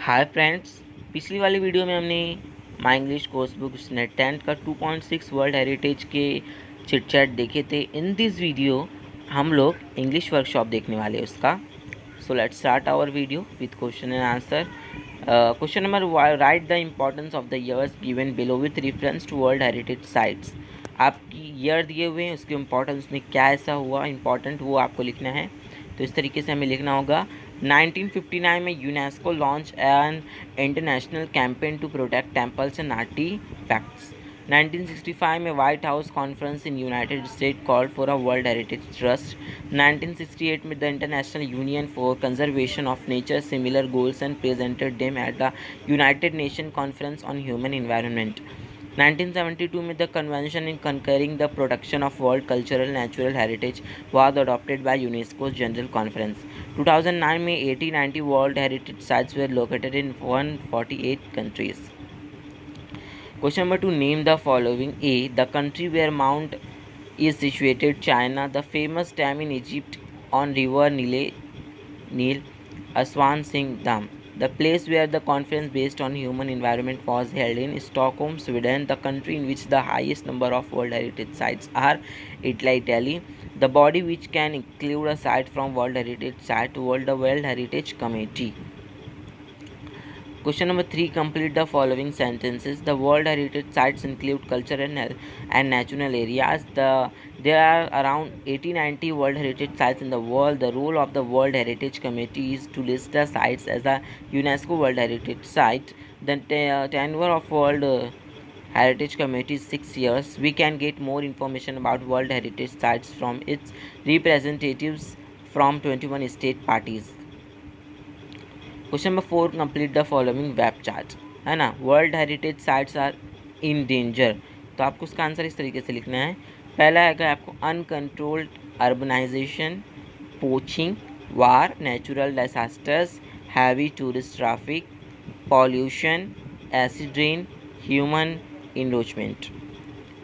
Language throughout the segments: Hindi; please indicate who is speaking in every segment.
Speaker 1: Hi friends. पिछली वाली वीडियो में हमने my English course book net 10 का 2.6 वर्ल्ड हेरिटेज के चिटचैट देखे थे। इन दिस वीडियो हम लोग इंग्लिश वर्कशॉप देखने वाले हैं उसका। So let's start our video with question and answer. Question number, write the importance of the years given below with reference to world heritage sites. आपकी ईयर दिए हुए हैं, उसके इम्पोर्टेंस में क्या ऐसा हुआ इम्पोर्टेंट वो आपको लिखना है। तो इस तरीके से हमें लिखना होगा। 1959 में UNESCO launch an international campaign to protect temples and artefacts. 1965 में White House conference in United State called for a world heritage trust. 1968 में the international union for conservation of nature similar goals and presented them at the United Nation conference on human environment. 1972 में the convention in concerning the protection of world cultural natural heritage was adopted by UNESCO general conference. 2009 में 80-90 world heritage sites were located in 148 countries. Question number 2, name the following. A, the country where Mount is situated. China. The famous dam in Egypt on river Nile, Aswan Singh Dam. The place where the conference based on human environment was held in Stockholm, Sweden. The country in which the highest number of World Heritage Sites are Italy. The body which can include a site from World Heritage Site to World Heritage Committee. Question number 3, complete the following sentences. The World Heritage Sites include cultural and natural areas. There are around 80-90 World Heritage Sites in the world. The role of the World Heritage Committee is to list the sites as a UNESCO World Heritage Site. The tenure of World Heritage Committee is 6 years. We can get more information about World Heritage Sites from its representatives from 21 state parties. Question number 4, complete the following web chart, है ना। World heritage sites are in danger, तो आपको उसका आंसर इस तरीके से लिखना है। पहला है आपको uncontrolled urbanisation, poaching, war, natural disasters, heavy tourist traffic, pollution, acid rain, human encroachment.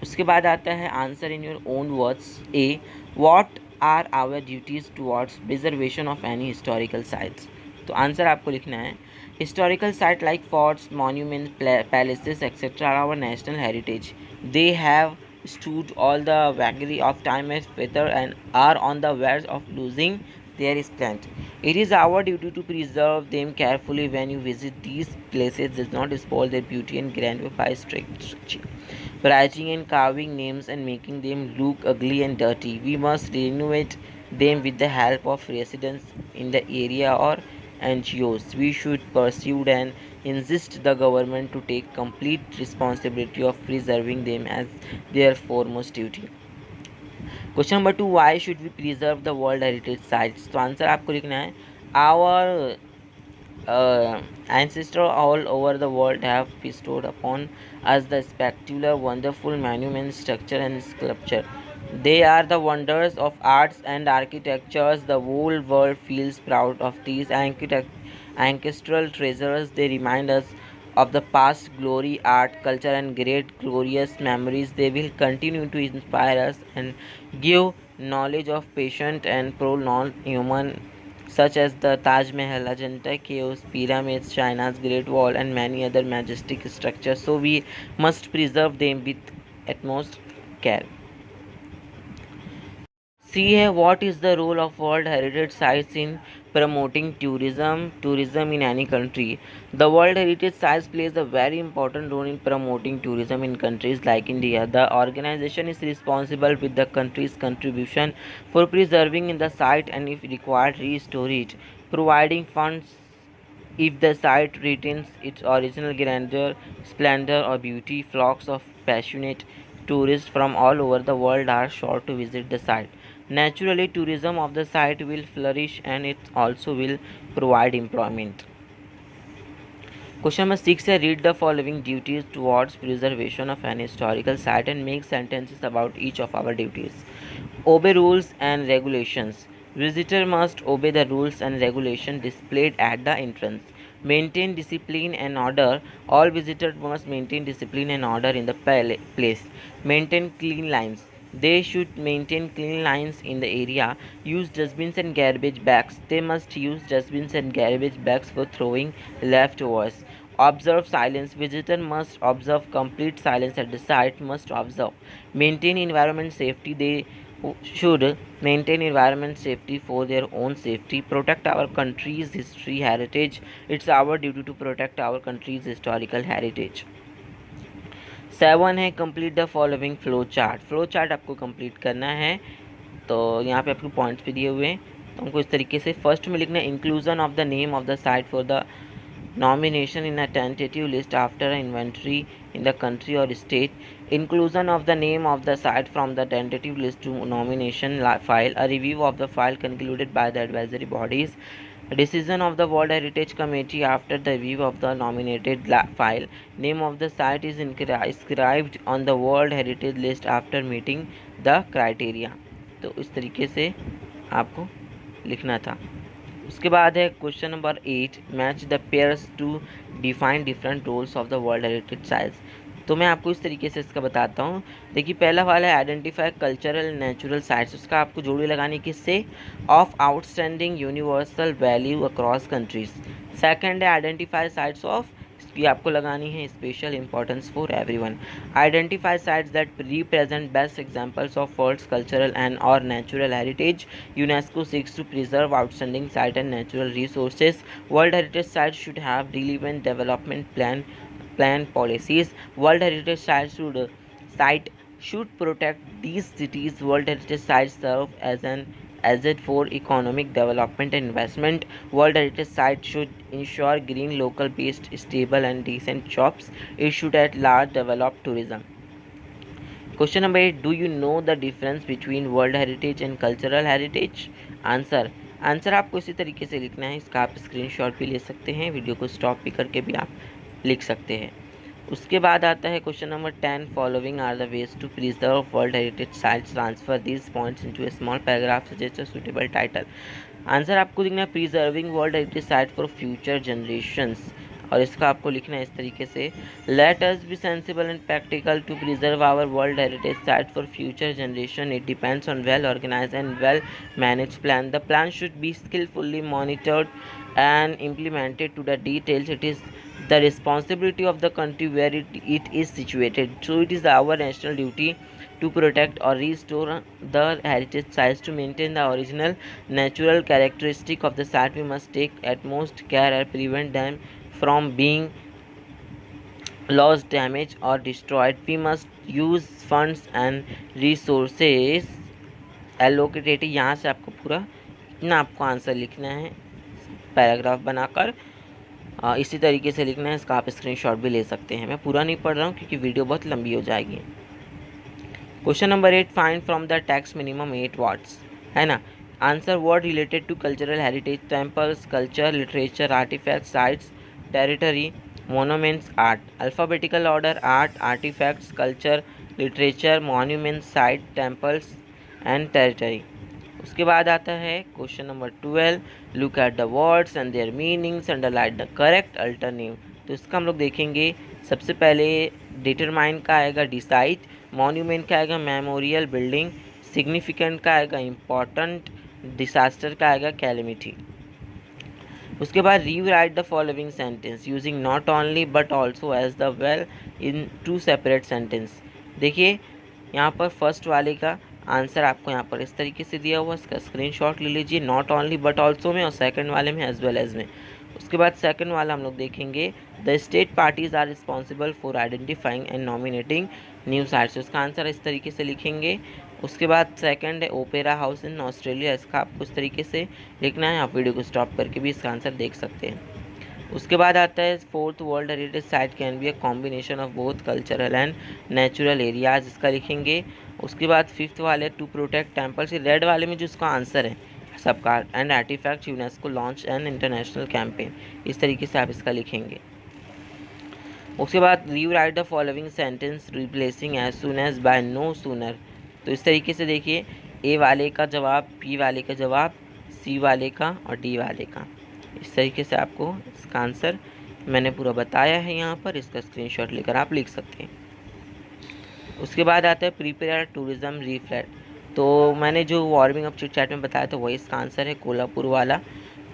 Speaker 1: उसके बाद आता है answer in your own words. A, what are our duties towards preservation of any historical sites. तो आंसर आपको लिखना है, historical site like forts, monuments, palaces etcetera are our national heritage. They have stood all the vagary of time as feather and are on the verge of losing their strength. It is our duty to preserve them carefully. When you visit these places, does not spoil their beauty and grandeur by structure, writing and carving names and making them look ugly and dirty. We must renovate them with the help of residents in the area or NGOs. We should pursue and insist the government to take complete responsibility of preserving them as their foremost duty. Question number 2, why should we preserve the world heritage sites. तो आंसर आपको लिखना है, our ancestors all over the world have bestowed upon us the spectacular, wonderful monuments, structure and sculpture. They are the wonders of arts and architectures. The whole world feels proud of these ancestral treasures. They remind us of the past glory, art, culture and great glorious memories. They will continue to inspire us and give knowledge of patient and profound human, such as the Taj Mahal, Ajanta Caves, pyramids, China's Great Wall and many other majestic structures. So we must preserve them with utmost care. See here, what is the role of World Heritage Sites in promoting tourism in any country. The World Heritage Sites plays a very important role in promoting tourism in countries like India. The organization is responsible with the country's contribution for preserving the site and if required restore it, providing funds if the site retains its original grandeur, splendor or beauty. Flocks of passionate tourists from all over the world are sure to visit the site. Naturally, tourism of the site will flourish and it also will provide employment. Question number 6 है, read the following duties towards preservation of an historical site and make sentences about each of our duties. Obey rules and regulations. Visitor must obey the rules and regulations displayed at the entrance. Maintain discipline and order. All visitors must maintain discipline and order in the place. Maintain clean lines. They should maintain clean lines in the area, use dustbins and garbage bags. They must use dustbins and garbage bags for throwing leftovers. Observe silence. Visitor must observe complete silence at the site, must observe. Maintain environment safety. They should maintain environment safety for their own safety. Protect our country's history heritage. It's our duty to protect our country's historical heritage. 7 है complete the following flow chart आपको कंप्लीट करना है। तो यहाँ पे आपको पॉइंट्स भी दिए हुए हैं, तो हमको इस तरीके से फर्स्ट में लिखना है inclusion of the name of the site for the nomination in a tentative list after an inventory in the country or state, inclusion of the name of the site from the tentative list to nomination file, a review of the file concluded by the advisory bodies, a decision of the World Heritage Committee after the review of the nominated file, name of the site is inscribed on the World Heritage list after meeting the criteria। तो इस तरीके से आपको लिखना था। उसके बाद है question number 8, match the pairs to define different roles of the world heritage sites. तो मैं आपको इस तरीके से इसका बताता हूँ। देखिए पहला वाला है आइडेंटिफाई कल्चरल नेचुरल साइट्स, उसका आपको जोड़ी लगानी किससे, of outstanding universal value across countries. Second है आइडेंटिफाई साइट्स ऑफ, ये आपको लगानी है special importance for everyone. Identify sites that represent best examples of world's cultural and और natural heritage. UNESCO seeks to preserve outstanding site and natural resources. World heritage site should have relevant development plan policies. World heritage site should protect these cities. World heritage sites serve as an asset for economic development and investment. World heritage site should ensure green, local based, stable and decent jobs. It should at large develop tourism. Question number 8, do you know the difference between world heritage and cultural heritage? Answer आपको इसी तरीके से लिखना है, इसका आप स्क्रीनशॉट भी ले सकते हैं, वीडियो को स्टॉप भी करके भी आप लिख सकते हैं। उसके बाद आता है question number 10, following are the ways to preserve world heritage sites, transfer these points into a small paragraph, suggest a suitable title. Answer आपको लिखना है preserving world heritage site for future generations, और इसका आपको लिखना है इस तरीके से, let us be sensible and practical to preserve our world heritage site for future generation. It depends on well organise and well manage plan. The plan should be skillfully monitored and implemented to the details. It is the responsibility of the country where it is situated. So it is our national duty to protect or restore the heritage sites. To maintain the original natural characteristic of the site, we must take utmost care and prevent them from being lost, damaged or destroyed. We must use funds and resources allocated। यहाँ से आपको पूरा इतना आपको आंसर लिखना है पैराग्राफ बनाकर, इसी तरीके से लिखना है, इसका आप स्क्रीनशॉट भी ले सकते हैं। मैं पूरा नहीं पढ़ रहा हूँ क्योंकि वीडियो बहुत लंबी हो जाएगी। Question number 8, find from the text minimum 8 words, है ना। Answer word related to cultural heritage, temples, culture, literature, artifact, sites, territory, monuments, art. Alphabetical order, art, artifacts, culture, literature, monuments, site, temples and territory. उसके बाद आता है question number 12, look at the words and their meanings, underline the correct alternative. तो इसका हम लोग देखेंगे, सबसे पहले डिटरमाइन का आएगा डिसाइड, मॉन्यूमेंट का आएगा मेमोरियल बिल्डिंग, सिग्निफिकेंट का आएगा इम्पॉर्टेंट, डिसास्टर का आएगा कैलेमिटी। उसके बाद rewrite the following sentence using not only but also as the well in 2 separate sentence. देखिए यहाँ पर फर्स्ट वाले का आंसर आपको यहाँ पर इस तरीके से दिया हुआ, इसका स्क्रीनशॉट ले लीजिए, नॉट ओनली बट ऑल्सो में, और सेकंड वाले में एज वेल एज में। उसके बाद सेकंड वाला हम लोग देखेंगे, the state parties are responsible for identifying and nominating new sites, उसका आंसर इस तरीके से लिखेंगे। उसके बाद सेकंड है ओपेरा हाउस इन ऑस्ट्रेलिया, इसका आपको इस तरीके से लिखना है, आप वीडियो को स्टॉप करके भी इसका आंसर देख सकते हैं। उसके बाद आता है fourth, world heritage site can be a combination of both cultural and natural areas, इसका लिखेंगे। उसके बाद फिफ्थ वाले टू प्रोटेक्ट टेम्पल्स, रेड वाले में जो इसका आंसर है सबका, and artifact UNESCO launch an international campaign, इस तरीके से आप इसका लिखेंगे। उसके बाद rewrite the following sentence replacing as soon as by no sooner. तो इस तरीके से देखिए, ए वाले का जवाब, बी वाले का जवाब, सी वाले का और डी वाले का, इस तरीके से आपको इसका आंसर मैंने पूरा बताया है यहाँ पर, इसका स्क्रीनशॉट लेकर आप लिख सकते हैं। उसके बाद आता है प्रिपेयर टूरिज्म रिफ्लेक्ट। तो मैंने जो वार्मिंग अप चिट चैट में बताया था वही इसका आंसर है, कोल्हापुर वाला,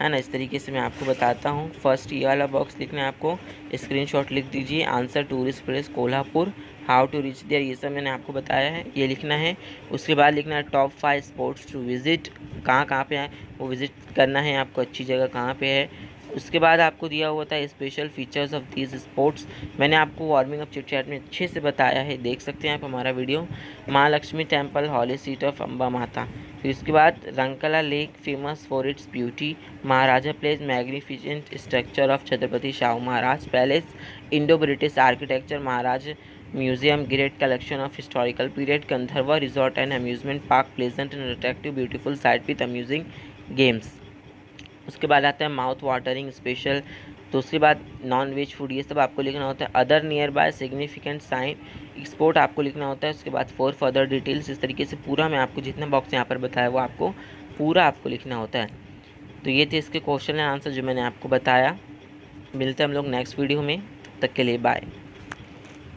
Speaker 1: है ना। इस तरीके से मैं आपको बताता हूँ। फर्स्ट ये वाला बॉक्स लिखना है आपको, स्क्रीनशॉट लिख दीजिए, answer tourist place Kolhapur, how to reach there, ये सब मैंने आपको बताया है, ये लिखना है। उसके बाद लिखना है टॉप 5 स्पॉट्स टू विजिट, कहाँ कहाँ पे है वो विजिट करना है आपको, अच्छी जगह कहाँ पे है। उसके बाद आपको दिया हुआ था special features of these sports, मैंने आपको वार्मिंग अप चिट चैट में अच्छे से बताया है, देख सकते हैं आप हमारा वीडियो। Mahalakshmi temple, holy seat of Amba Mata. फिर उसके बाद Rankala lake famous for its beauty, Maharaja place magnificent structure of Chhatrapati Shahu Maharaj palace, Indo British architecture, Maharaj museum, great collection of historical period, Gandharva resort and amusement park, pleasant and attractive beautiful site with amusing games. उसके बाद आता है माउथ वाटरिंग स्पेशल। तो उसके बाद नॉन वेज फूड, ये सब आपको लिखना होता है। Other near by significant sign export आपको लिखना होता है। उसके बाद फॉर फर्दर डिटेल्स, इस तरीके से पूरा मैं आपको जितने बॉक्स यहाँ पर बताया वो आपको पूरा आपको लिखना होता है। तो ये थे इसके क्वेश्चन एंड आंसर जो मैंने आपको बताया। मिलते हैं हम लोग नेक्स्ट वीडियो में, तब तक के लिए बाय।